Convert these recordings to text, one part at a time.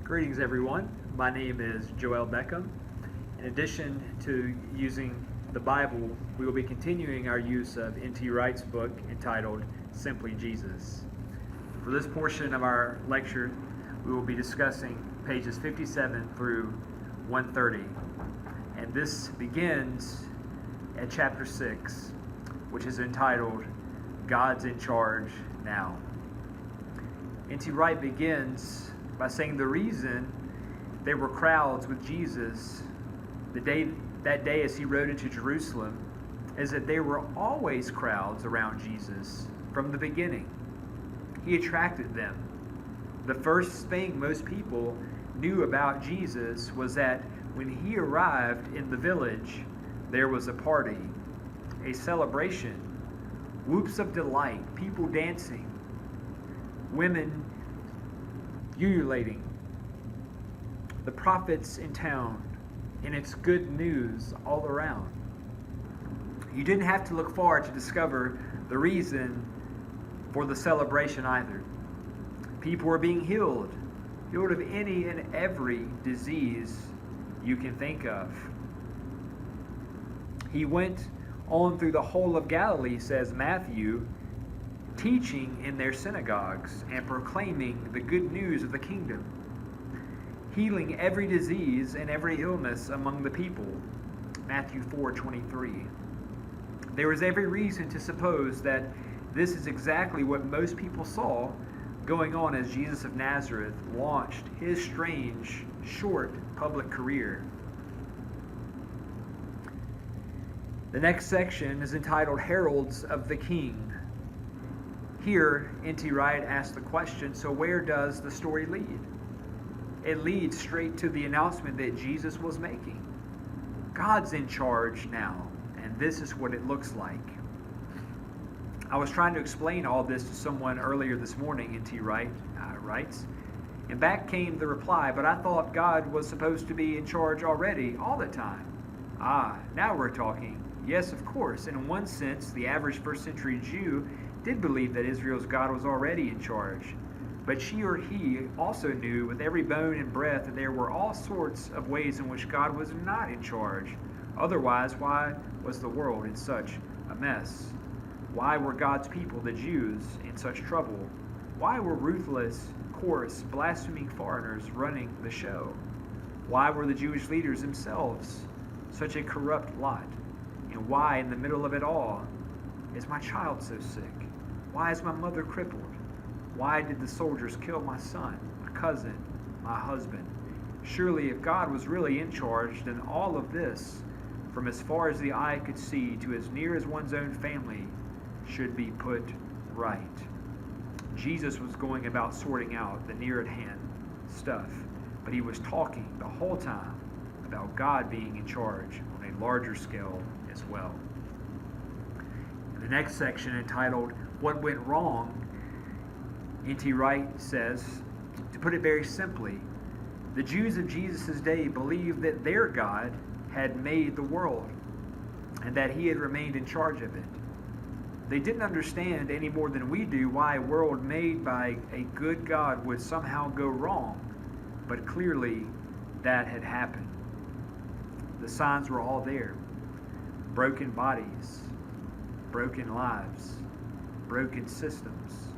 Greetings everyone, my name is Joel Beckham. In addition to using the Bible, we will be continuing our use of N.T. Wright's book entitled Simply Jesus. For this portion of our lecture, we will be discussing pages 57 through 130. And this begins at chapter 6, which is entitled God's in Charge Now. N.T. Wright begins by saying the reason there were crowds with Jesus that day as he rode into Jerusalem is that there were always crowds around Jesus from the beginning. He attracted them. The first thing most people knew about Jesus was that when he arrived in the village, there was a party, a celebration, whoops of delight, people dancing, women ululating, the prophets in town, and it's good news all around. You didn't have to look far to discover the reason for the celebration either. People were being healed of any and every disease you can think of. He went on through the whole of Galilee, says Matthew, teaching in their synagogues and proclaiming the good news of the kingdom, healing every disease and every illness among the people. Matthew 4:23. There was every reason to suppose that this is exactly what most people saw going on as Jesus of Nazareth launched his strange, short public career. The next section is entitled Heralds of the King. Here, N.T. Wright asks the question, so where does the story lead? It leads straight to the announcement that Jesus was making. God's in charge now, and this is what it looks like. I was trying to explain all this to someone earlier this morning, N.T. Wright writes, and back came the reply, but I thought God was supposed to be in charge already, all the time. Now we're talking. Yes, of course. And in one sense, the average first century Jew did believe that Israel's God was already in charge. But she or he also knew with every bone and breath that there were all sorts of ways in which God was not in charge. Otherwise, why was the world in such a mess? Why were God's people, the Jews, in such trouble? Why were ruthless, coarse, blaspheming foreigners running the show? Why were the Jewish leaders themselves such a corrupt lot? And why, in the middle of it all, is my child so sick? Why is my mother crippled? Why did the soldiers kill my son, my cousin, my husband? Surely if God was really in charge, then all of this, from as far as the eye could see to as near as one's own family, should be put right. Jesus was going about sorting out the near-at-hand stuff, but he was talking the whole time about God being in charge on a larger scale as well. In the next section, entitled What Went Wrong, N.T. Wright says, to put it very simply, the Jews of Jesus' day believed that their God had made the world and that he had remained in charge of it. They didn't understand any more than we do why a world made by a good God would somehow go wrong, but clearly that had happened. The signs were all there. Broken bodies, broken lives, broken systems,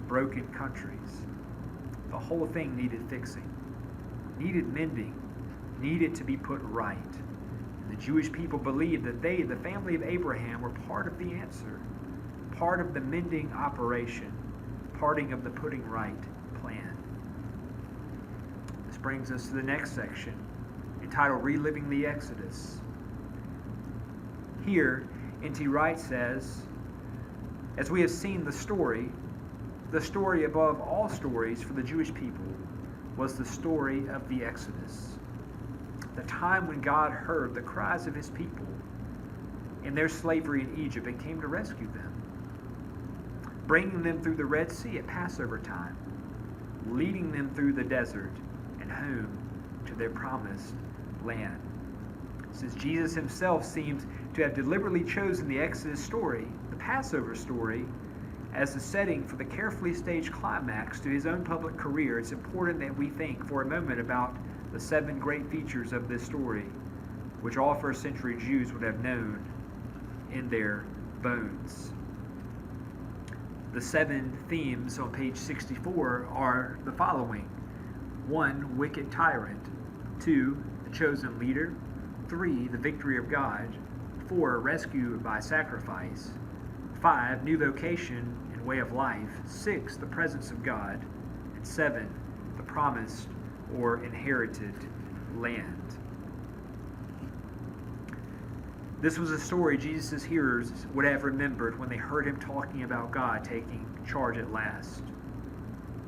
broken countries. The whole thing needed fixing, needed mending, needed to be put right. And the Jewish people believed that they, the family of Abraham, were part of the answer, part of the mending operation, parting of the putting right plan. This brings us to the next section, entitled Reliving the Exodus. Here, N.T. Wright says, as we have seen the story above all stories for the Jewish people was the story of the Exodus. The time when God heard the cries of his people in their slavery in Egypt and came to rescue them, bringing them through the Red Sea at Passover time, leading them through the desert and home to their promised land. Since Jesus himself seems to have deliberately chosen the Exodus story, the Passover story, As the setting for the carefully staged climax to his own public career, it's important that we think for a moment about the 7 great features of this story, which all first century Jews would have known in their bones. The 7 themes on page 64 are the following: 1, wicked tyrant; 2, the chosen leader; 3, the victory of God; 4, rescue by sacrifice; 5, new vocation and way of life; 6, the presence of God; and 7, the promised or inherited land. This was a story Jesus' hearers would have remembered when they heard him talking about God taking charge at last.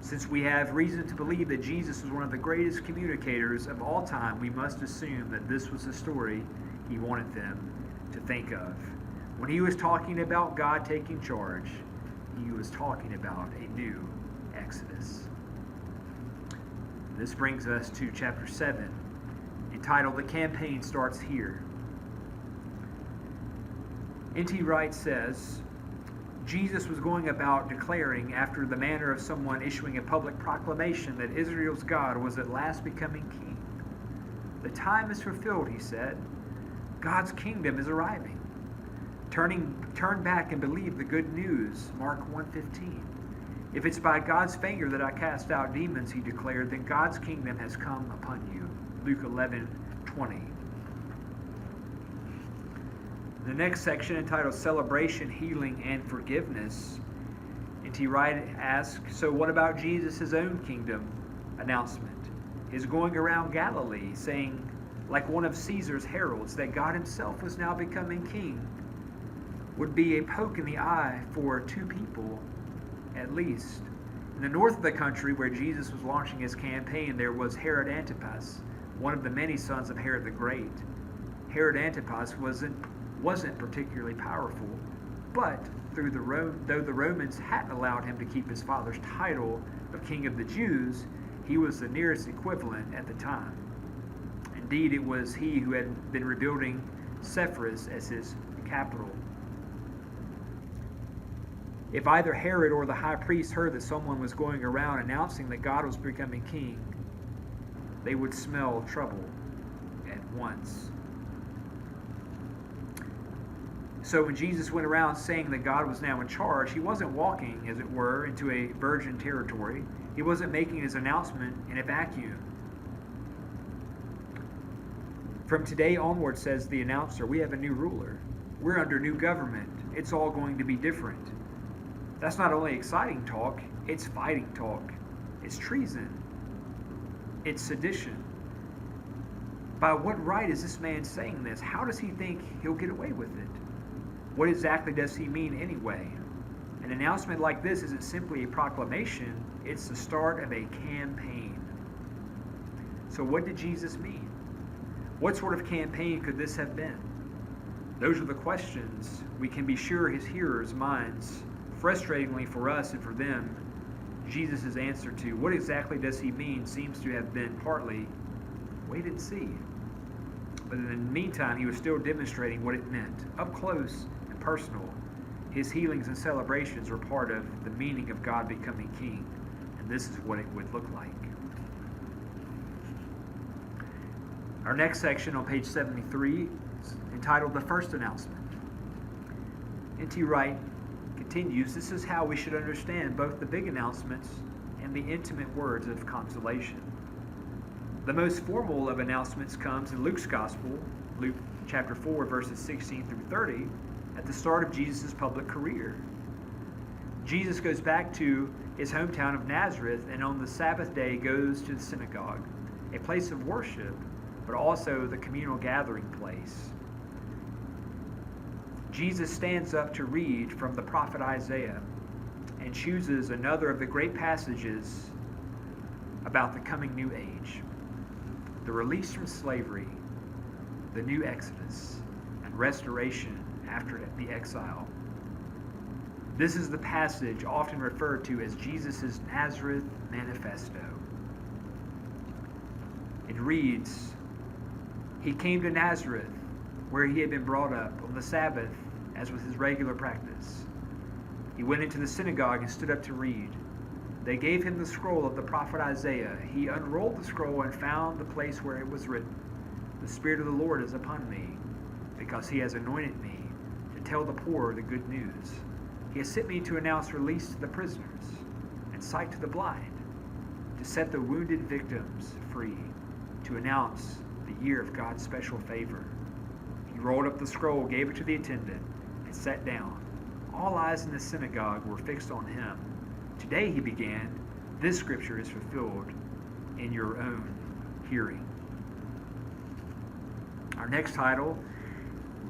Since we have reason to believe that Jesus was one of the greatest communicators of all time, we must assume that this was the story he wanted them to think of. When he was talking about God taking charge, he was talking about a new Exodus. This brings us to chapter 7, entitled "The Campaign Starts Here." N.T. Wright says, Jesus was going about declaring, after the manner of someone issuing a public proclamation, that Israel's God was at last becoming king. The time is fulfilled, he said. God's kingdom is arriving. Turn back and believe the good news, Mark 1:15. If it's by God's finger that I cast out demons, he declared, then God's kingdom has come upon you, Luke 11:20. The next section, entitled Celebration, Healing, and Forgiveness, N.T. Wright asks, so what about Jesus' own kingdom announcement? His going around Galilee saying, like one of Caesar's heralds, that God himself was now becoming king would be a poke in the eye for 2 people at least. In the north of the country where Jesus was launching his campaign, there was Herod Antipas, one of the many sons of Herod the Great. Herod Antipas wasn't particularly powerful, but though the Romans hadn't allowed him to keep his father's title of King of the Jews, he was the nearest equivalent at the time. Indeed, it was he who had been rebuilding Sepphoris as his capital. If either Herod or the high priest heard that someone was going around announcing that God was becoming king, they would smell trouble at once. So when Jesus went around saying that God was now in charge, he wasn't walking, as it were, into a virgin territory. He wasn't making his announcement in a vacuum. From today onward, says the announcer, we have a new ruler. We're under new government. It's all going to be different. That's not only exciting talk, it's fighting talk. It's treason. It's sedition. By what right is this man saying this? How does he think he'll get away with it? What exactly does he mean anyway? An announcement like this isn't simply a proclamation, it's the start of a campaign. So what did Jesus mean? What sort of campaign could this have been? Those are the questions we can be sure his hearers' minds, frustratingly for us and for them, Jesus' answer to what exactly does he mean seems to have been partly wait and see. But in the meantime, he was still demonstrating what it meant, up close and personal. His healings and celebrations were part of the meaning of God becoming king, and this is what it would look like. Our next section on page 73 is entitled The First Announcement. N.T. Wright continues, this is how we should understand both the big announcements and the intimate words of consolation. The most formal of announcements comes in Luke's Gospel, Luke chapter 4, verses 16 through 30, at the start of Jesus' public career. Jesus goes back to his hometown of Nazareth and on the Sabbath day goes to the synagogue, a place of worship, but also the communal gathering place. Jesus stands up to read from the prophet Isaiah and chooses another of the great passages about the coming new age, the release from slavery, the new Exodus, and restoration after the exile. This is the passage often referred to as Jesus' Nazareth Manifesto. It reads, he came to Nazareth, where he had been brought up, on the Sabbath, as was his regular practice. He went into the synagogue and stood up to read. They gave him the scroll of the prophet Isaiah. He unrolled the scroll and found the place where it was written, "The Spirit of the Lord is upon me, because he has anointed me to tell the poor the good news. He has sent me to announce release to the prisoners and sight to the blind, to set the wounded victims free, to announce the year of God's special favor." He rolled up the scroll, gave it to the attendant, and sat down. All eyes in the synagogue were fixed on him. "Today," he began, "this scripture is fulfilled in your own hearing." Our next title,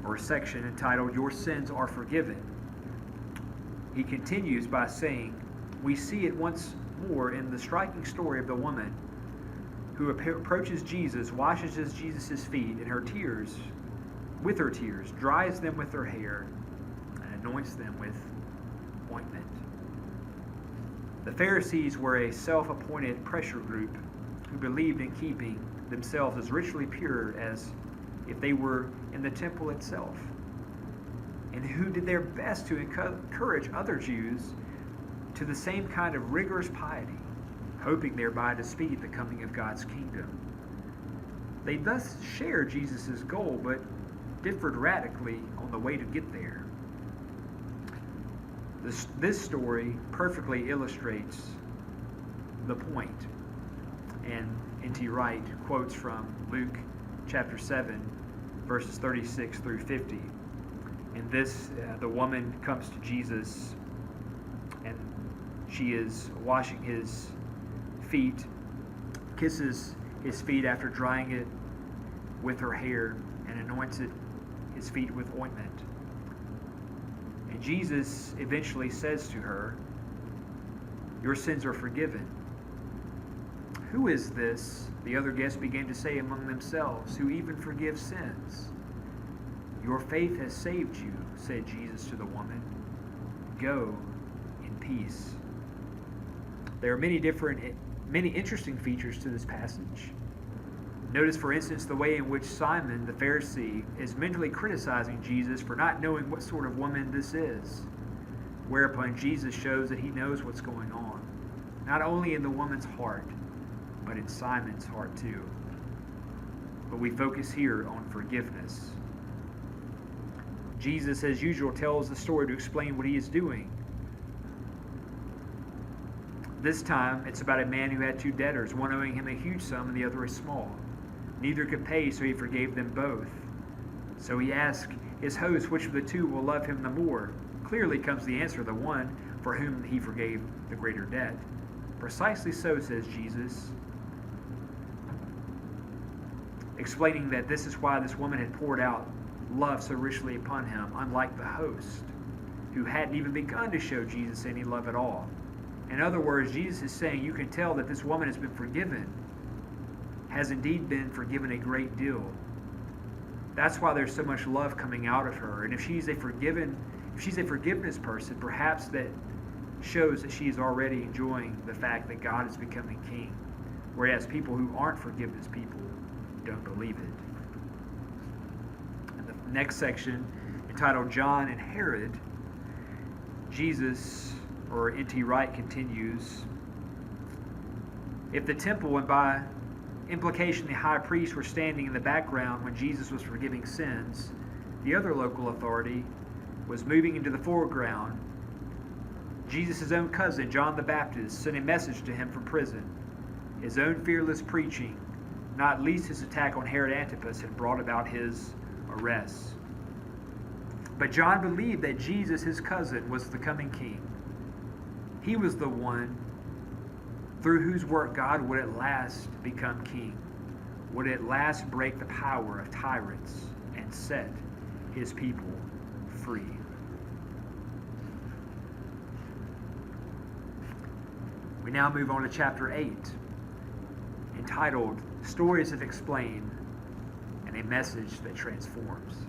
or section, entitled, "Your Sins Are Forgiven." He continues by saying, we see it once more in the striking story of the woman who approaches Jesus, washes Jesus' feet, and with her tears, dries them with her hair, and anoints them with ointment. The Pharisees were a self-appointed pressure group who believed in keeping themselves as ritually pure as if they were in the temple itself, and who did their best to encourage other Jews to the same kind of rigorous piety, hoping thereby to speed the coming of God's kingdom. They thus shared Jesus' goal, but differed radically on the way to get there. This story perfectly illustrates the point, and N.T. Wright quotes from Luke chapter 7, verses 36 through 50. In this, the woman comes to Jesus, and she is washing his feet, kisses his feet after drying it with her hair, and anoints his feet with ointment. And Jesus eventually says to her, "Your sins are forgiven." "Who is this?" the other guests began to say among themselves, "who even forgives sins?" "Your faith has saved you," said Jesus to the woman. "Go in peace." There are many interesting features to this passage. Notice, for instance, the way in which Simon the Pharisee is mentally criticizing Jesus for not knowing what sort of woman this is, whereupon Jesus shows that he knows what's going on, not only in the woman's heart, but in Simon's heart too. But we focus here on forgiveness. Jesus, as usual, tells the story to explain what he is doing. This time, it's about a man who had two debtors, one owing him a huge sum and the other a small. Neither could pay, so he forgave them both. So he asked his host which of the two will love him the more. Clearly comes the answer, the one for whom he forgave the greater debt. "Precisely so," says Jesus, explaining that this is why this woman had poured out love so richly upon him, unlike the host, who hadn't even begun to show Jesus any love at all. In other words, Jesus is saying you can tell that this woman has been forgiven, has indeed been forgiven a great deal. That's why there's so much love coming out of her. And if she's a forgiveness person, perhaps that shows that she is already enjoying the fact that God is becoming king, whereas people who aren't forgiveness people don't believe it. In the next section, entitled John and Herod, Jesus, or N.T. Wright, continues, "If the temple, and by implication the high priest, were standing in the background when Jesus was forgiving sins, the other local authority was moving into the foreground. Jesus' own cousin, John the Baptist, sent a message to him from prison. His own fearless preaching, not least his attack on Herod Antipas, had brought about his arrest. But John believed that Jesus, his cousin, was the coming king. He was the one through whose work God would at last become king, would at last break the power of tyrants and set his people free." We now move on to chapter 8, entitled Stories That Explain and a Message That Transforms.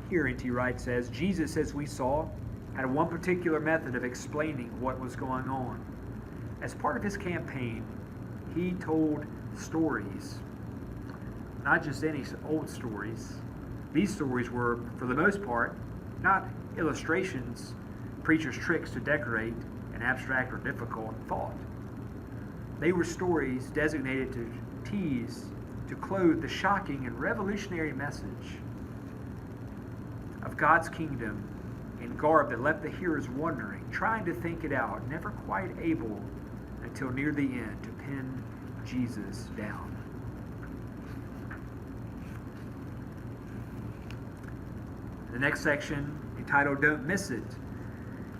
Here N.T. Wright says, Jesus, as we saw, had one particular method of explaining what was going on. As part of his campaign, he told stories, not just any old stories. These stories were, for the most part, not illustrations preachers' tricks to decorate an abstract or difficult thought. They were stories designated to tease, to clothe the shocking and revolutionary message of God's kingdom in garb that left the hearers wondering, trying to think it out, never quite able until near the end to pin Jesus down. The next section, entitled Don't Miss It,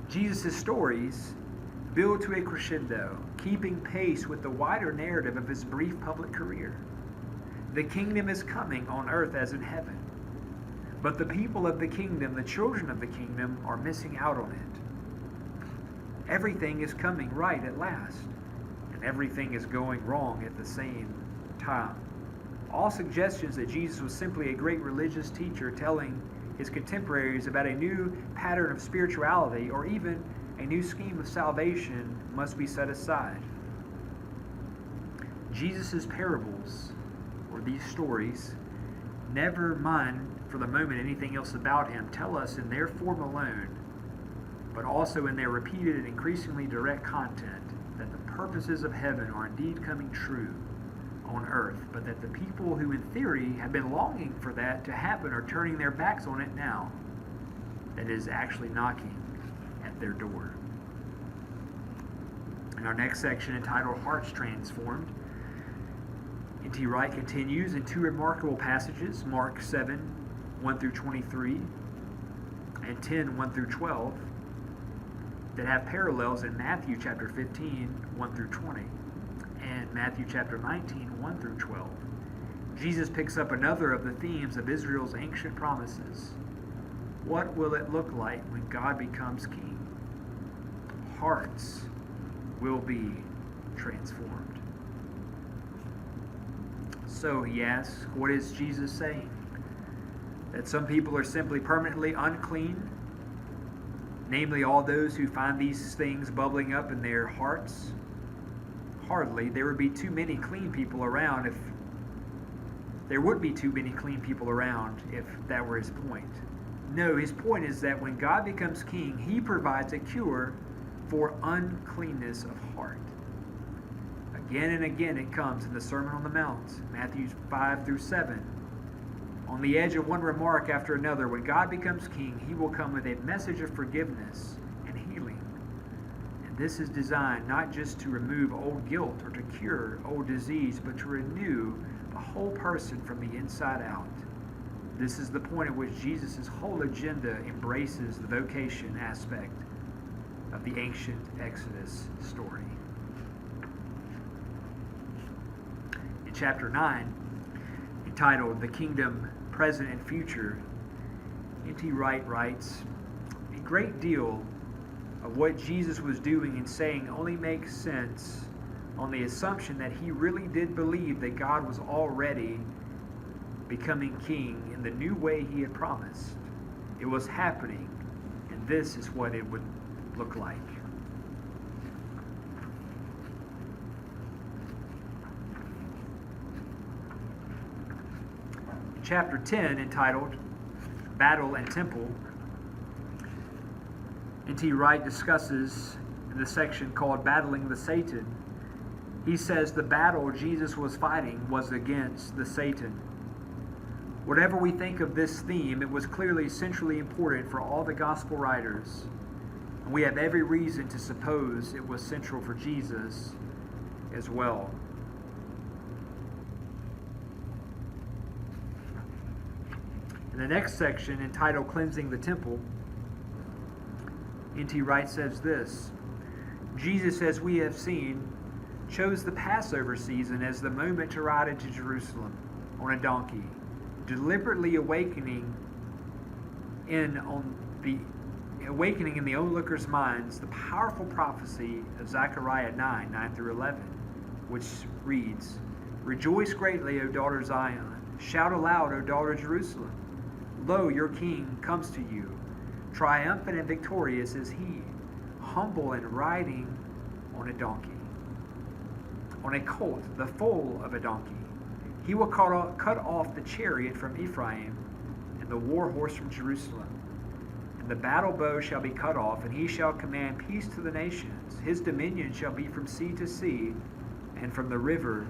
Jesus' stories build to a crescendo, keeping pace with the wider narrative of his brief public career. The kingdom is coming on earth as in heaven. But the people of the kingdom, the children of the kingdom, are missing out on it. Everything is coming right at last, and everything is going wrong at the same time. All suggestions that Jesus was simply a great religious teacher telling his contemporaries about a new pattern of spirituality or even a new scheme of salvation must be set aside. Jesus' parables, or these stories, never mind for the moment anything else about him, tell us in their form alone, but also in their repeated and increasingly direct content, that the purposes of heaven are indeed coming true on earth, but that the people who in theory have been longing for that to happen are turning their backs on it now. That is actually knocking at their door. In our next section, entitled Hearts Transformed, N.T. Wright continues in two remarkable passages, Mark 7, 1 through 23, and 10, 1 through 12, that have parallels in Matthew chapter 15, 1 through 20, and Matthew chapter 19, 1 through 12. Jesus picks up another of the themes of Israel's ancient promises. What will it look like when God becomes king? Hearts will be transformed. So, he asks, what is Jesus saying? That some people are simply permanently unclean? Namely, all those who find these things bubbling up in their hearts? Hardly. There would be too many clean people around if that were his point. No, his point is that when God becomes king, he provides a cure for uncleanness of heart. Again and again it comes in the Sermon on the Mount, Matthew 5 through 7. On the edge of one remark after another, when God becomes king, he will come with a message of forgiveness and healing. And this is designed not just to remove old guilt or to cure old disease, but to renew the whole person from the inside out. This is the point at which Jesus' whole agenda embraces the vocation aspect of the ancient Exodus story. In chapter 9, entitled The Kingdom, Present and Future, N.T. Wright writes, a great deal of what Jesus was doing and saying only makes sense on the assumption that he really did believe that God was already becoming king in the new way he had promised. It was happening, and this is what it would look like. Chapter 10, entitled Battle and Temple, N.T. Wright discusses in the section called Battling the Satan. He says the battle Jesus was fighting was against the Satan. Whatever we think of this theme, it was clearly centrally important for all the gospel writers, and we have every reason to suppose it was central for Jesus as well. In the next section, entitled Cleansing the Temple, N.T. Wright says this: Jesus, as we have seen, chose the Passover season as the moment to ride into Jerusalem on a donkey, deliberately awakening in the onlookers' minds the powerful prophecy of Zechariah 9 through 11, which reads, Rejoice greatly, O daughter Zion. Shout aloud, O daughter Jerusalem. Lo, your king comes to you. Triumphant and victorious is he, humble and riding on a donkey, on a colt, the foal of a donkey. He will cut off the chariot from Ephraim and the war horse from Jerusalem. And the battle bow shall be cut off, and he shall command peace to the nations. His dominion shall be from sea to sea, and from the river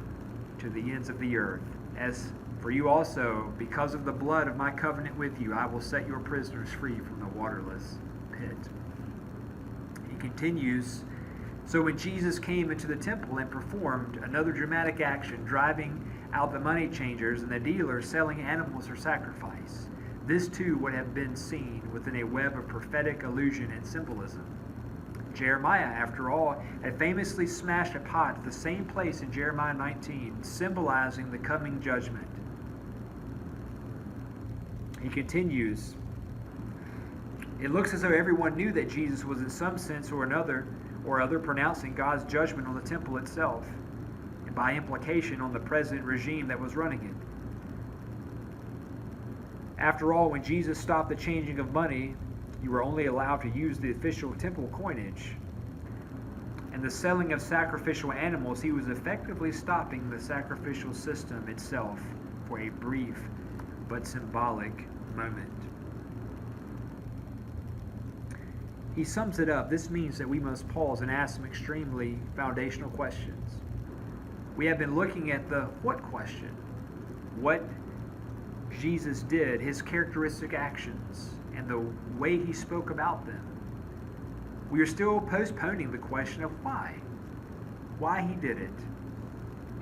to the ends of the earth. As for you also, because of the blood of my covenant with you, I will set your prisoners free from the waterless pit. He continues, so when Jesus came into the temple and performed another dramatic action, driving out the money changers and the dealers selling animals for sacrifice, this too would have been seen within a web of prophetic allusion and symbolism. Jeremiah, after all, had famously smashed a pot at the same place in Jeremiah 19, symbolizing the coming judgment. He continues, it looks as though everyone knew that Jesus was in some sense or other pronouncing God's judgment on the temple itself, and by implication on the present regime that was running it. After all, when Jesus stopped the changing of money, you were only allowed to use the official temple coinage. And the selling of sacrificial animals, he was effectively stopping the sacrificial system itself for a brief but symbolic moment. He sums it up. This means that we must pause and ask some extremely foundational questions. We have been looking at the what question. What Jesus did, his characteristic actions, and the way he spoke about them. We are still postponing the question of why he did it,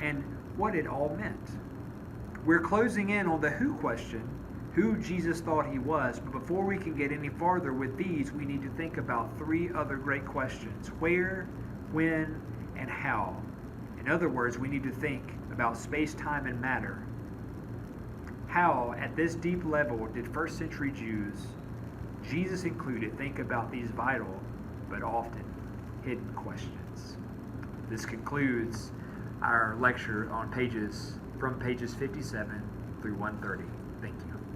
and what it all meant. We're closing in on the who question, who Jesus thought he was, but before we can get any farther with these, we need to think about three other great questions: where, when, and how. In other words, we need to think about space, time, and matter. How, at this deep level, did first century Jews, Jesus included, think about these vital but often hidden questions? This concludes our lecture on pages 57 through 130. Thank you.